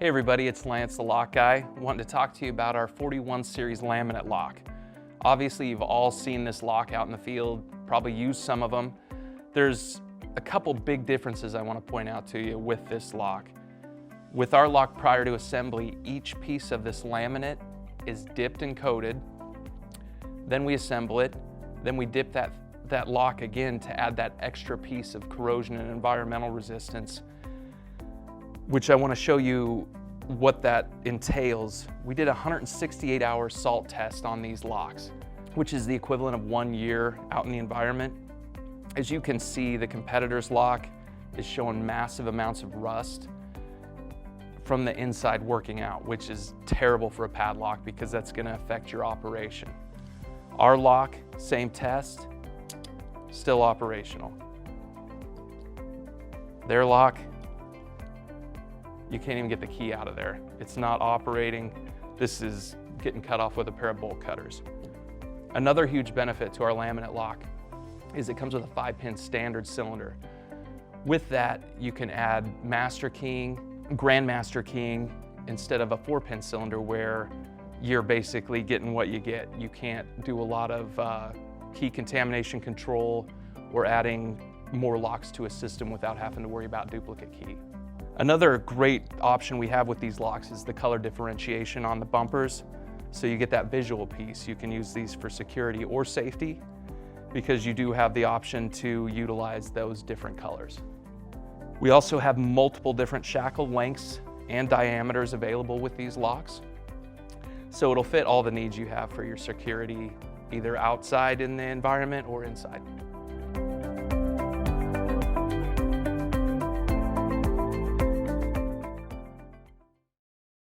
Hey everybody, it's Lance the Lock Guy. Wanting to talk to you about our 41 series laminate lock. Obviously you've all seen this lock out in the field, probably used some of them. There's a couple big differences I want to point out to you with this lock. With our lock prior to assembly, each piece of this laminate is dipped and coated. Then we assemble it. Then we dip that lock again to add that extra piece of corrosion and environmental resistance, which I want to show you what that entails. We did a 168-hour salt test on these locks, which is the equivalent of 1 year out in the environment. As you can see, the competitor's lock is showing massive amounts of rust from the inside working out, which is terrible for a padlock because that's going to affect your operation. Our lock, same test, still operational. Their lock, you can't even get the key out of there. It's not operating. This is getting cut off with a pair of bolt cutters. Another huge benefit to our laminate lock is it comes with a 5-pin standard cylinder. With that, you can add master keying, grandmaster keying, instead of a 4-pin cylinder where you're basically getting what you get. You can't do a lot of key contamination control or adding more locks to a system without having to worry about duplicate key. Another great option we have with these locks is the color differentiation on the bumpers. So you get that visual piece. You can use these for security or safety because you do have the option to utilize those different colors. We also have multiple different shackle lengths and diameters available with these locks. So it'll fit all the needs you have for your security, either outside in the environment or inside.